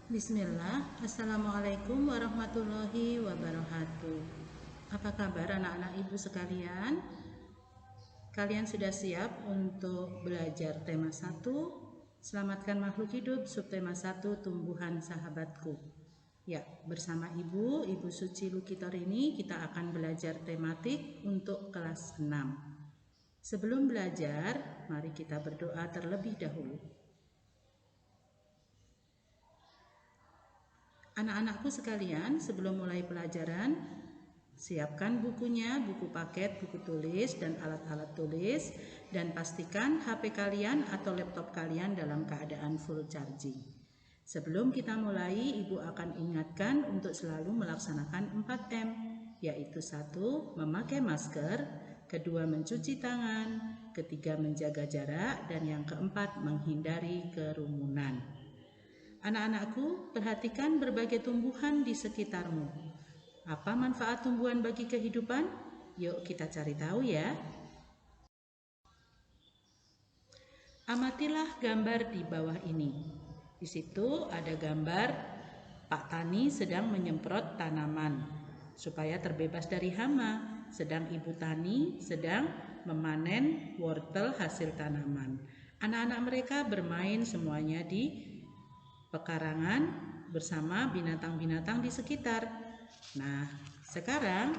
Bismillah, Assalamualaikum warahmatullahi wabarakatuh. Apa kabar anak-anak ibu sekalian? Kalian sudah siap untuk belajar tema 1, Selamatkan makhluk hidup, subtema 1, Tumbuhan sahabatku. Ya, bersama Ibu Suci Lukitor ini kita akan belajar tematik untuk kelas 6. Sebelum belajar, mari kita berdoa terlebih dahulu. Anak-anakku sekalian, sebelum mulai pelajaran, siapkan bukunya, buku paket, buku tulis, dan alat-alat tulis, dan pastikan HP kalian atau laptop kalian dalam keadaan full charging. Sebelum kita mulai, Ibu akan ingatkan untuk selalu melaksanakan 4M, yaitu 1. Memakai masker, 2. Mencuci tangan, 3. Menjaga jarak, dan yang keempat, menghindari kerumunan. Anak-anakku, perhatikan berbagai tumbuhan di sekitarmu. Apa manfaat tumbuhan bagi kehidupan? Yuk kita cari tahu ya. Amatilah gambar di bawah ini. Di situ ada gambar Pak Tani sedang menyemprot tanaman supaya terbebas dari hama, sedang Ibu Tani sedang memanen wortel hasil tanaman. Anak-anak mereka bermain semuanya di pekarangan bersama binatang-binatang di sekitar. Nah, sekarang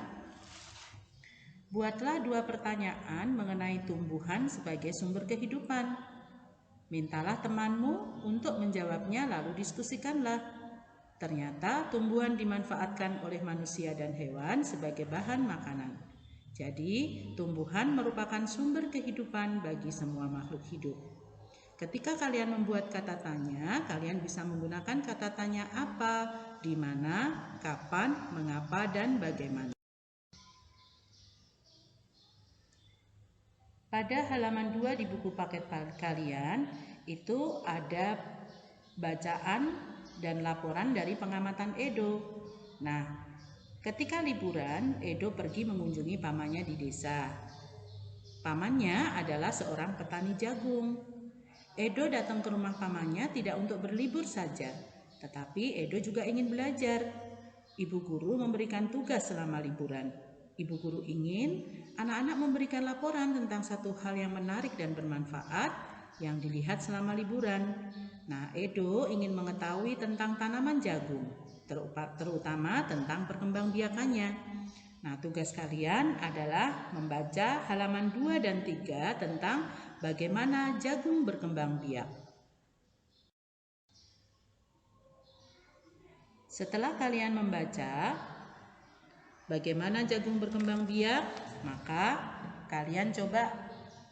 buatlah 2 pertanyaan mengenai tumbuhan sebagai sumber kehidupan. Mintalah temanmu untuk menjawabnya lalu diskusikanlah. Ternyata tumbuhan dimanfaatkan oleh manusia dan hewan sebagai bahan makanan. Jadi, tumbuhan merupakan sumber kehidupan bagi semua makhluk hidup. Ketika kalian membuat kata tanya, kalian bisa menggunakan kata tanya apa, di mana, kapan, mengapa, dan bagaimana. Pada halaman 2 di buku paket kalian, itu ada bacaan dan laporan dari pengamatan Edo. Nah, ketika liburan, Edo pergi mengunjungi pamannya di desa. Pamannya adalah seorang petani jagung. Edo datang ke rumah pamannya tidak untuk berlibur saja, tetapi Edo juga ingin belajar. Ibu guru memberikan tugas selama liburan. Ibu guru ingin anak-anak memberikan laporan tentang satu hal yang menarik dan bermanfaat yang dilihat selama liburan. Nah, Edo ingin mengetahui tentang tanaman jagung, terutama tentang perkembangbiakannya. Nah, tugas kalian adalah membaca halaman 2 dan 3 tentang bagaimana jagung berkembang biak. Setelah kalian membaca bagaimana jagung berkembang biak, maka kalian coba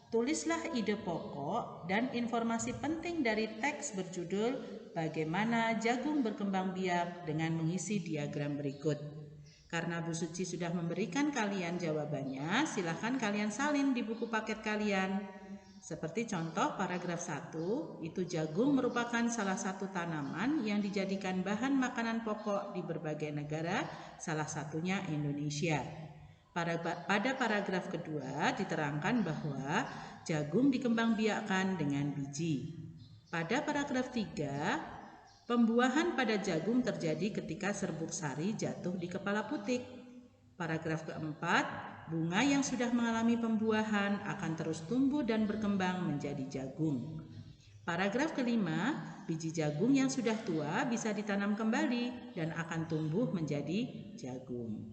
tulislah ide pokok dan informasi penting dari teks berjudul Bagaimana Jagung Berkembang Biak dengan mengisi diagram berikut. Karena Bu Suci sudah memberikan kalian jawabannya, silahkan kalian salin di buku paket kalian. Seperti contoh paragraf 1, itu jagung merupakan salah satu tanaman yang dijadikan bahan makanan pokok di berbagai negara, salah satunya Indonesia. Pada paragraf kedua diterangkan bahwa jagung dikembangbiakkan dengan biji. Pada paragraf 3, pembuahan pada jagung terjadi ketika serbuk sari jatuh di kepala putik. Paragraf keempat, bunga yang sudah mengalami pembuahan akan terus tumbuh dan berkembang menjadi jagung. Paragraf kelima, biji jagung yang sudah tua bisa ditanam kembali dan akan tumbuh menjadi jagung.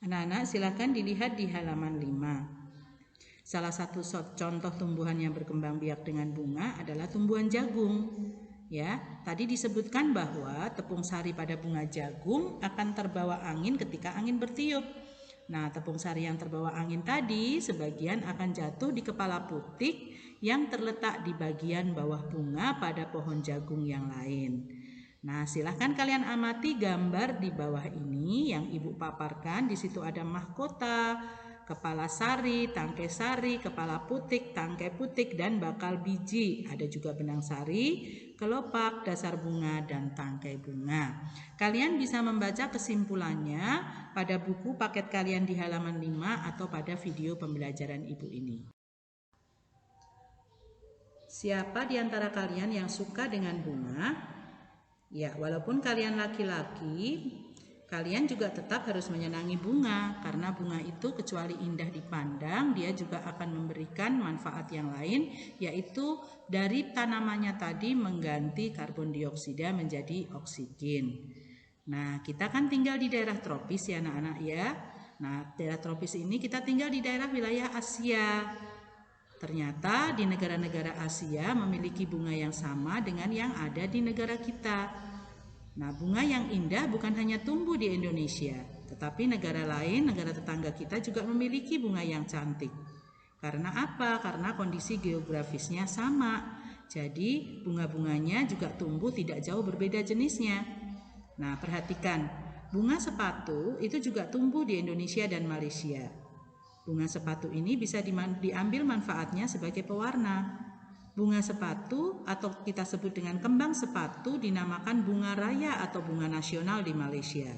Anak-anak silakan dilihat di halaman 5. Salah satu contoh tumbuhan yang berkembang biak dengan bunga adalah tumbuhan jagung. Ya, tadi disebutkan bahwa tepung sari pada bunga jagung akan terbawa angin ketika angin bertiup. Nah, tepung sari yang terbawa angin tadi sebagian akan jatuh di kepala putik yang terletak di bagian bawah bunga pada pohon jagung yang lain. Nah, silahkan kalian amati gambar di bawah ini yang Ibu paparkan. Di situ ada mahkota, kepala sari, tangkai sari, kepala putik, tangkai putik, dan bakal biji. Ada juga benang sari, kelopak, dasar bunga, dan tangkai bunga. Kalian bisa membaca kesimpulannya pada buku paket kalian di halaman 5 atau pada video pembelajaran Ibu ini. Siapa di antara kalian yang suka dengan bunga? Ya, walaupun kalian laki-laki, kalian juga tetap harus menyenangi bunga, karena bunga itu kecuali indah dipandang, dia juga akan memberikan manfaat yang lain, yaitu dari tanamannya tadi mengganti karbon dioksida menjadi oksigen. Nah, kita kan tinggal di daerah tropis ya anak-anak ya. Nah, daerah tropis ini kita tinggal di daerah wilayah Asia. Ternyata di negara-negara Asia memiliki bunga yang sama dengan yang ada di negara kita. Nah, bunga yang indah bukan hanya tumbuh di Indonesia, tetapi negara lain, negara tetangga kita juga memiliki bunga yang cantik. Karena apa? Karena kondisi geografisnya sama. Jadi bunga-bunganya juga tumbuh tidak jauh berbeda jenisnya. Nah, perhatikan, bunga sepatu itu juga tumbuh di Indonesia dan Malaysia. Bunga sepatu ini bisa diambil manfaatnya sebagai pewarna. Bunga sepatu atau kita sebut dengan kembang sepatu dinamakan bunga raya atau bunga nasional di Malaysia.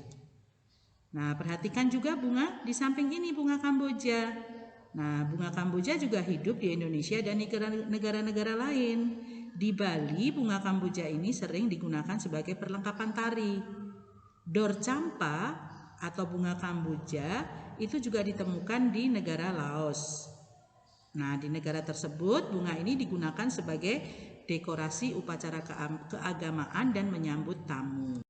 Nah, perhatikan juga bunga di samping ini, bunga Kamboja. Nah, bunga Kamboja juga hidup di Indonesia dan negara-negara lain. Di Bali, bunga Kamboja ini sering digunakan sebagai perlengkapan tari. Dor campa atau bunga Kamboja itu juga ditemukan di negara Laos. Nah, di negara tersebut bunga ini digunakan sebagai dekorasi upacara keagamaan dan menyambut tamu.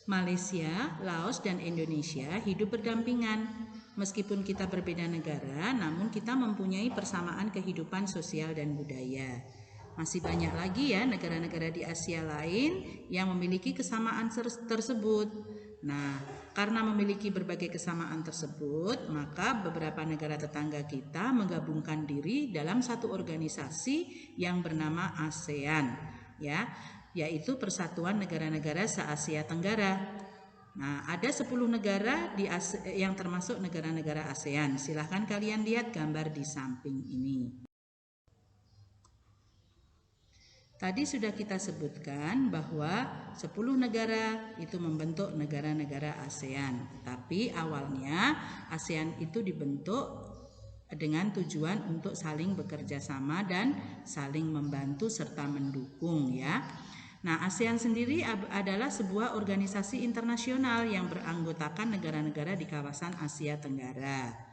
Malaysia, Laos, dan Indonesia hidup berdampingan. Meskipun kita berbeda negara, namun kita mempunyai persamaan kehidupan sosial dan budaya. Masih banyak lagi ya negara-negara di Asia lain yang memiliki kesamaan tersebut. Nah, karena memiliki berbagai kesamaan tersebut, maka beberapa negara tetangga kita menggabungkan diri dalam satu organisasi yang bernama ASEAN, ya, yaitu Persatuan Negara-negara se-Asia Tenggara. Nah, ada 10 negara yang termasuk negara-negara ASEAN. Silahkan kalian lihat gambar di samping ini. Tadi sudah kita sebutkan bahwa 10 negara itu membentuk negara-negara ASEAN. Tapi awalnya ASEAN itu dibentuk dengan tujuan untuk saling bekerja sama dan saling membantu serta mendukung ya. Nah, ASEAN sendiri adalah sebuah organisasi internasional yang beranggotakan negara-negara di kawasan Asia Tenggara.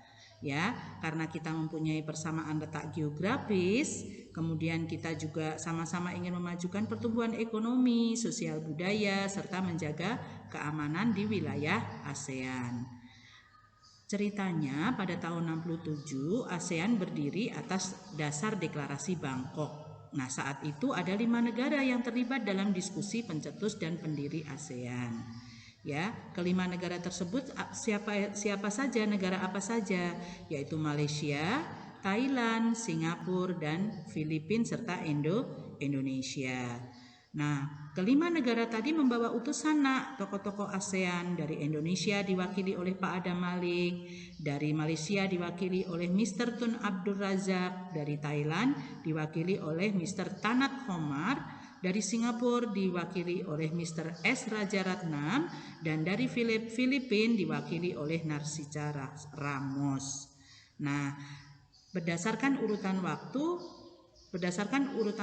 Ya, karena kita mempunyai persamaan letak geografis, kemudian kita juga sama-sama ingin memajukan pertumbuhan ekonomi, sosial budaya, serta menjaga keamanan di wilayah ASEAN. Ceritanya pada tahun 67 ASEAN berdiri atas dasar deklarasi Bangkok. Nah, saat itu ada 5 negara yang terlibat dalam diskusi pencetus dan pendiri ASEAN. Ya, kelima negara tersebut siapa saja, negara apa saja, yaitu Malaysia, Thailand, Singapura, dan Filipina serta Indonesia. Nah, kelima negara tadi membawa utusan tokoh-tokoh ASEAN. Dari Indonesia diwakili oleh Pak Adam Malik, dari Malaysia diwakili oleh Mr. Tun Abdul Razak, dari Thailand diwakili oleh Mr. Tanat Homar, dari Singapura diwakili oleh Mr. S. Rajaratnam, dan dari Filipina diwakili oleh Narcica Ramos. Nah, berdasarkan urutan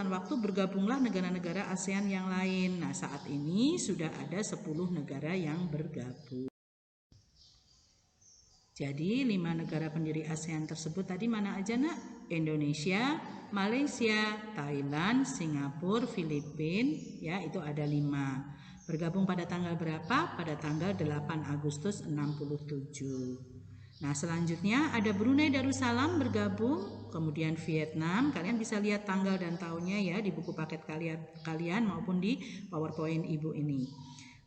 waktu bergabunglah negara-negara ASEAN yang lain. Nah, saat ini sudah ada 10 negara yang bergabung. Jadi 5 negara pendiri ASEAN tersebut tadi mana aja nak? Indonesia, Malaysia, Thailand, Singapura, Filipina, ya itu ada 5. Bergabung pada tanggal berapa? Pada tanggal 8 Agustus 67. Nah, selanjutnya ada Brunei Darussalam bergabung, kemudian Vietnam. Kalian bisa lihat tanggal dan tahunnya ya di buku paket kalian maupun di PowerPoint Ibu ini.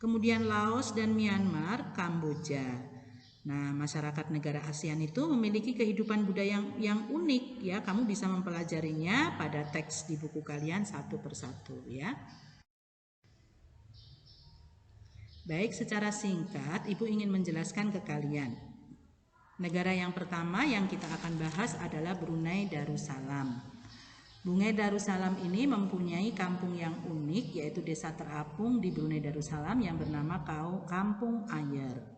Kemudian Laos dan Myanmar, Kamboja. Nah, masyarakat negara ASEAN itu memiliki kehidupan budaya yang unik ya. Kamu bisa mempelajarinya pada teks di buku kalian satu persatu ya. Baik, secara singkat Ibu ingin menjelaskan ke kalian. Negara yang pertama yang kita akan bahas adalah Brunei Darussalam. Brunei Darussalam ini mempunyai kampung yang unik, yaitu desa terapung di Brunei Darussalam yang bernama Kampung Ayer.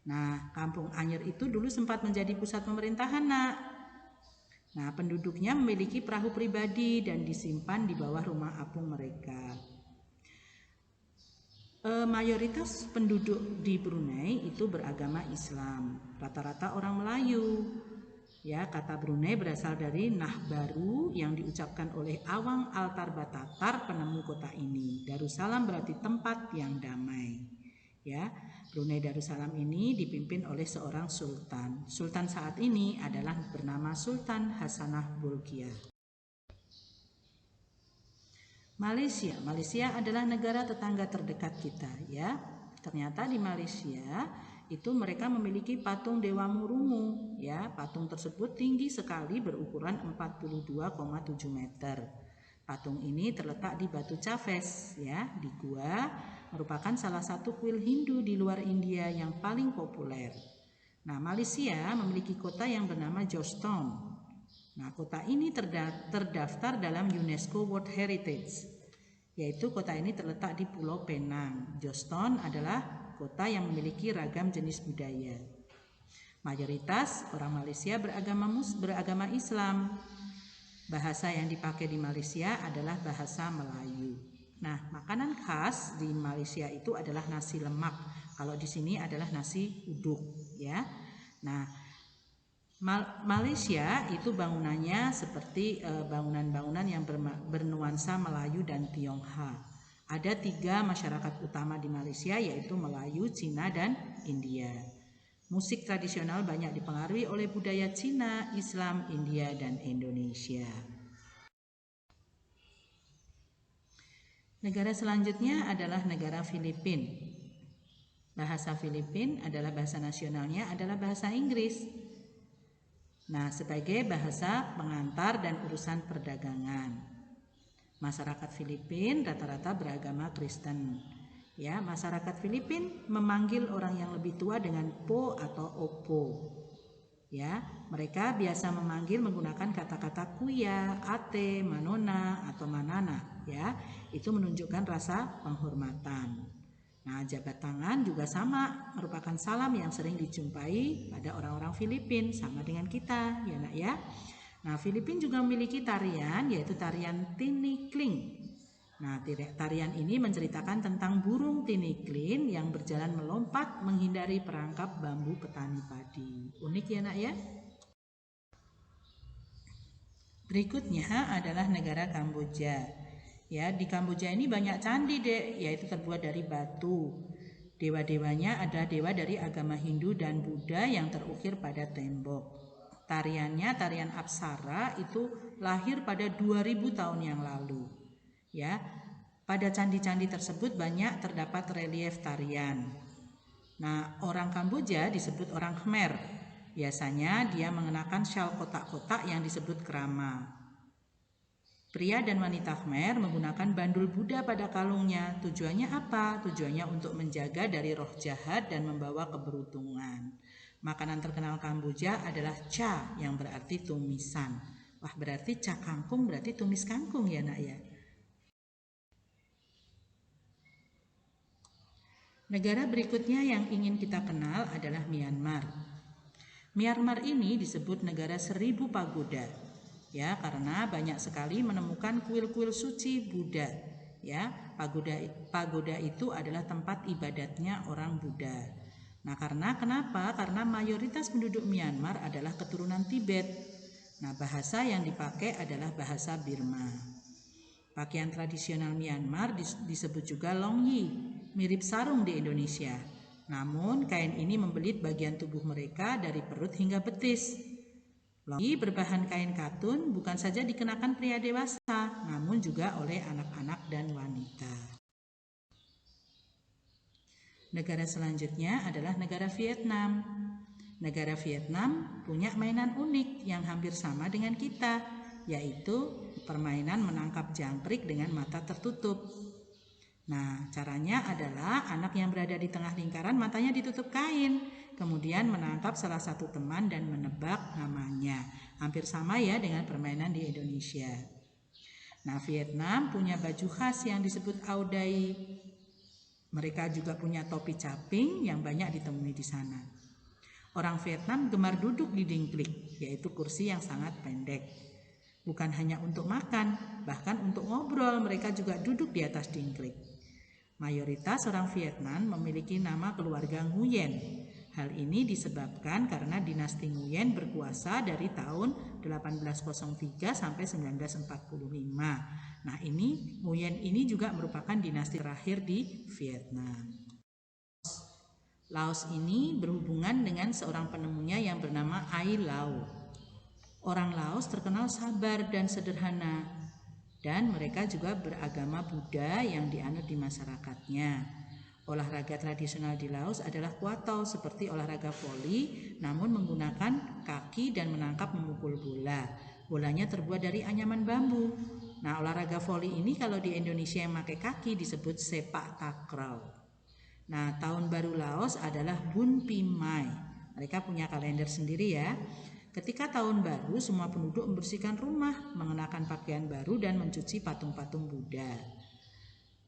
Nah, Kampung Anyer itu dulu sempat menjadi pusat pemerintahan nak. Nah, penduduknya memiliki perahu pribadi dan disimpan di bawah rumah apung mereka. Mayoritas penduduk di Brunei itu beragama Islam, rata-rata orang Melayu. Ya, kata Brunei berasal dari Nahbaru yang diucapkan oleh Awang Altar-Batatar, penemu kota ini. Darussalam berarti tempat yang damai. Ya, Brunei Darussalam ini dipimpin oleh seorang sultan. Sultan saat ini adalah bernama Sultan Hasanah Bolkiah. Malaysia adalah negara tetangga terdekat kita, ya. Ternyata di Malaysia itu mereka memiliki patung Dewa Murumu, ya. Patung tersebut tinggi sekali, berukuran 42,7 meter. Patung ini terletak di Batu Chavez, ya, di Goa, merupakan salah satu kuil Hindu di luar India yang paling populer. Nah, Malaysia memiliki kota yang bernama Georgetown. Nah, kota ini terdaftar dalam UNESCO World Heritage, yaitu kota ini terletak di Pulau Penang. Georgetown adalah kota yang memiliki ragam jenis budaya. Mayoritas orang Malaysia beragama Islam. Bahasa yang dipakai di Malaysia adalah bahasa Melayu. Nah, makanan khas di Malaysia itu adalah nasi lemak. Kalau di sini adalah nasi uduk, ya. Nah, Malaysia itu bangunannya seperti bangunan-bangunan yang bernuansa Melayu dan Tionghoa. Ada 3 masyarakat utama di Malaysia, yaitu Melayu, Cina, dan India. Musik tradisional banyak dipengaruhi oleh budaya Cina, Islam, India, dan Indonesia. Negara selanjutnya adalah negara Filipina. Bahasa Filipina adalah bahasa nasionalnya adalah bahasa Inggris. Nah, sebagai bahasa pengantar dan urusan perdagangan. Masyarakat Filipina rata-rata beragama Kristen. Ya, masyarakat Filipina memanggil orang yang lebih tua dengan po atau opo. Ya, mereka biasa memanggil menggunakan kata-kata kuya, ate, manona, atau manana. Ya, itu menunjukkan rasa penghormatan. Nah, jabat tangan juga sama, merupakan salam yang sering dijumpai pada orang-orang Filipina, sama dengan kita, ya nak ya. Nah, Filipina juga memiliki tarian, yaitu tarian tinikling. Nah, tarian ini menceritakan tentang burung tiniklin yang berjalan melompat menghindari perangkap bambu petani padi. Unik ya nak ya. Berikutnya adalah negara Kamboja. Ya, di Kamboja ini banyak candi, Dek, yaitu terbuat dari batu. Dewa-dewanya adalah dewa dari agama Hindu dan Buddha yang terukir pada tembok. Tariannya, tarian Apsara, itu lahir pada 2000 tahun yang lalu. Ya, pada candi-candi tersebut banyak terdapat relief tarian. Nah, orang Kamboja disebut orang Khmer. Biasanya dia mengenakan syal kotak-kotak yang disebut kerama. Pria dan wanita Khmer menggunakan bandul Buddha pada kalungnya. Tujuannya apa? Tujuannya untuk menjaga dari roh jahat dan membawa keberuntungan. Makanan terkenal Kamboja adalah cha, yang berarti tumisan. Wah, berarti cha kangkung berarti tumis kangkung ya nak ya. Negara berikutnya yang ingin kita kenal adalah Myanmar. Myanmar ini disebut negara 1000 pagoda, ya, karena banyak sekali menemukan kuil-kuil suci Buddha. Ya, pagoda itu adalah tempat ibadatnya orang Buddha. Nah, kenapa? Karena mayoritas penduduk Myanmar adalah keturunan Tibet. Nah, bahasa yang dipakai adalah bahasa Burma. Pakaian tradisional Myanmar disebut juga longyi, mirip sarung di Indonesia. Namun kain ini membelit bagian tubuh mereka dari perut hingga betis. Longyi berbahan kain katun bukan saja dikenakan pria dewasa, namun juga oleh anak-anak dan wanita. Negara selanjutnya adalah negara Vietnam. Negara Vietnam punya mainan unik yang hampir sama dengan kita, yaitu permainan menangkap jangkrik dengan mata tertutup. Nah, caranya adalah anak yang berada di tengah lingkaran matanya ditutup kain, kemudian menangkap salah satu teman dan menebak namanya. Hampir sama ya dengan permainan di Indonesia. Nah, Vietnam punya baju khas yang disebut Áo Dày. Mereka juga punya topi caping yang banyak ditemui di sana. Orang Vietnam gemar duduk di dingklik, yaitu kursi yang sangat pendek. Bukan hanya untuk makan, bahkan untuk ngobrol mereka juga duduk di atas dingklik. Mayoritas orang Vietnam memiliki nama keluarga Nguyen. Hal ini disebabkan karena dinasti Nguyen berkuasa dari tahun 1803 sampai 1945. Nah, Nguyen ini juga merupakan dinasti terakhir di Vietnam. Laos ini berhubungan dengan seorang penemunya yang bernama Ai Lau. Orang Laos terkenal sabar dan sederhana, dan mereka juga beragama Buddha yang dianut di masyarakatnya. Olahraga tradisional di Laos adalah kuatau seperti olahraga voli, namun menggunakan kaki dan menangkap memukul bola. Bolanya terbuat dari anyaman bambu. Nah, olahraga voli ini kalau di Indonesia yang pakai kaki disebut sepak takraw. Nah, tahun baru Laos adalah Bun Pi Mai. Mereka punya kalender sendiri ya. Ketika tahun baru, semua penduduk membersihkan rumah, mengenakan pakaian baru dan mencuci patung-patung Buddha.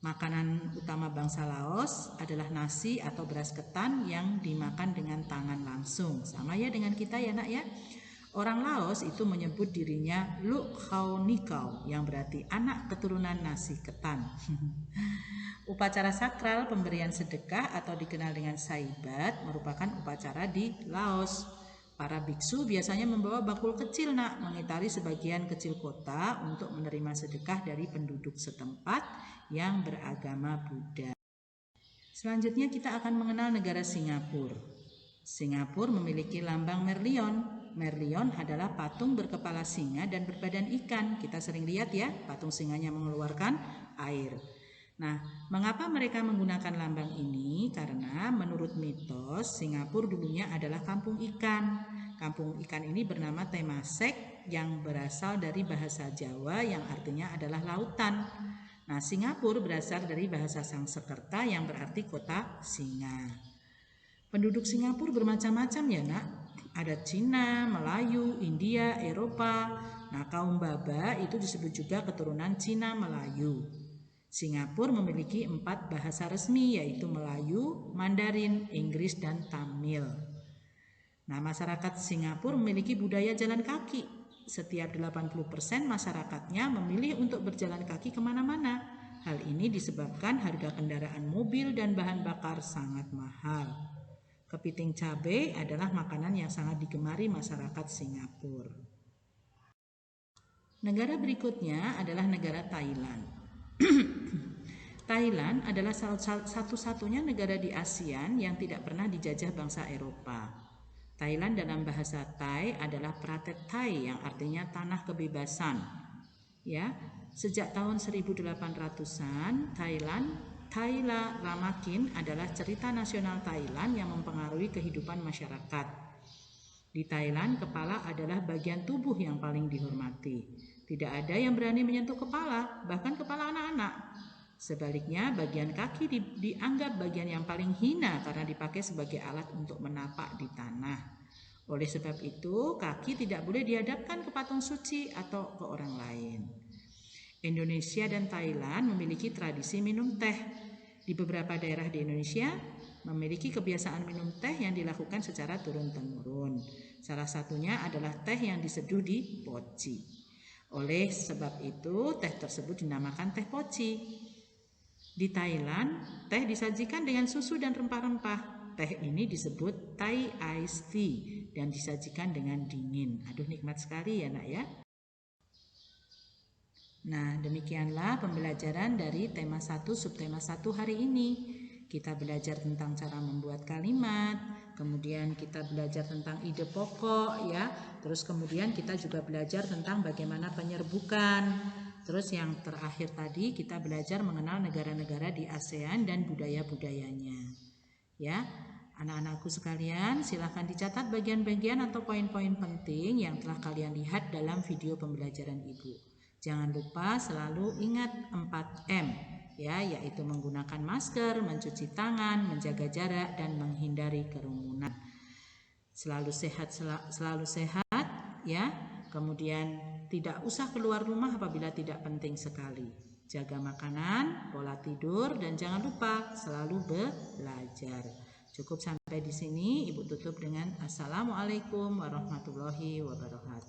Makanan utama bangsa Laos adalah nasi atau beras ketan yang dimakan dengan tangan langsung. Sama ya dengan kita ya nak ya. Orang Laos itu menyebut dirinya Luk Khao Nikau yang berarti anak keturunan nasi ketan. Upacara sakral pemberian sedekah atau dikenal dengan saibat merupakan upacara di Laos. Para biksu biasanya membawa bakul kecil nak mengitari sebagian kecil kota untuk menerima sedekah dari penduduk setempat yang beragama Buddha. Selanjutnya kita akan mengenal negara Singapura. Singapura memiliki lambang Merlion. Merlion adalah patung berkepala singa dan berbadan ikan. Kita sering lihat ya, patung singanya mengeluarkan air. Nah, mengapa mereka menggunakan lambang ini? Karena menurut mitos, Singapura dulunya adalah kampung ikan. Kampung ikan ini bernama Temasek yang berasal dari bahasa Jawa yang artinya adalah lautan. Nah, Singapura berasal dari bahasa Sanskerta yang berarti kota singa. Penduduk Singapura bermacam-macam ya nak. Ada Cina, Melayu, India, Eropa. Nah, kaum Baba itu disebut juga keturunan Cina Melayu. Singapura memiliki 4 bahasa resmi yaitu Melayu, Mandarin, Inggris, dan Tamil. Nah, masyarakat Singapura memiliki budaya jalan kaki. Setiap 80% masyarakatnya memilih untuk berjalan kaki kemana-mana. Hal ini disebabkan harga kendaraan mobil dan bahan bakar sangat mahal. Kepiting cabai adalah makanan yang sangat digemari masyarakat Singapura. Negara berikutnya adalah negara Thailand. Thailand adalah satu-satunya negara di ASEAN yang tidak pernah dijajah bangsa Eropa. Thailand dalam bahasa Thai adalah Pratet Thai yang artinya tanah kebebasan. Ya, sejak tahun 1800-an Thaila Ramakin adalah cerita nasional Thailand yang mempengaruhi kehidupan masyarakat. Di Thailand, kepala adalah bagian tubuh yang paling dihormati. Tidak ada yang berani menyentuh kepala, bahkan kepala anak-anak. Sebaliknya, bagian kaki dianggap bagian yang paling hina karena dipakai sebagai alat untuk menapak di tanah. Oleh sebab itu, kaki tidak boleh dihadapkan ke patung suci atau ke orang lain. Indonesia dan Thailand memiliki tradisi minum teh. Di beberapa daerah di Indonesia memiliki kebiasaan minum teh yang dilakukan secara turun-temurun. Salah satunya adalah teh yang diseduh di poci. Oleh sebab itu, teh tersebut dinamakan teh poci. Di Thailand, teh disajikan dengan susu dan rempah-rempah. Teh ini disebut Thai iced tea dan disajikan dengan dingin. Aduh, nikmat sekali ya nak ya. Nah, demikianlah pembelajaran dari tema 1 subtema 1 hari ini. Kita belajar tentang cara membuat kalimat, kemudian kita belajar tentang ide pokok ya. Terus kemudian kita juga belajar tentang bagaimana penyerbukan. Terus yang terakhir tadi kita belajar mengenal negara-negara di ASEAN dan budaya-budayanya. Ya, anak-anakku sekalian, silahkan dicatat bagian-bagian atau poin-poin penting yang telah kalian lihat dalam video pembelajaran Ibu. Jangan lupa selalu ingat 4M, ya, yaitu menggunakan masker, mencuci tangan, menjaga jarak, dan menghindari kerumunan. Selalu sehat, ya. Kemudian tidak usah keluar rumah apabila tidak penting sekali. Jaga makanan, pola tidur, dan jangan lupa selalu belajar. Cukup sampai di sini, Ibu tutup dengan Assalamualaikum warahmatullahi wabarakatuh.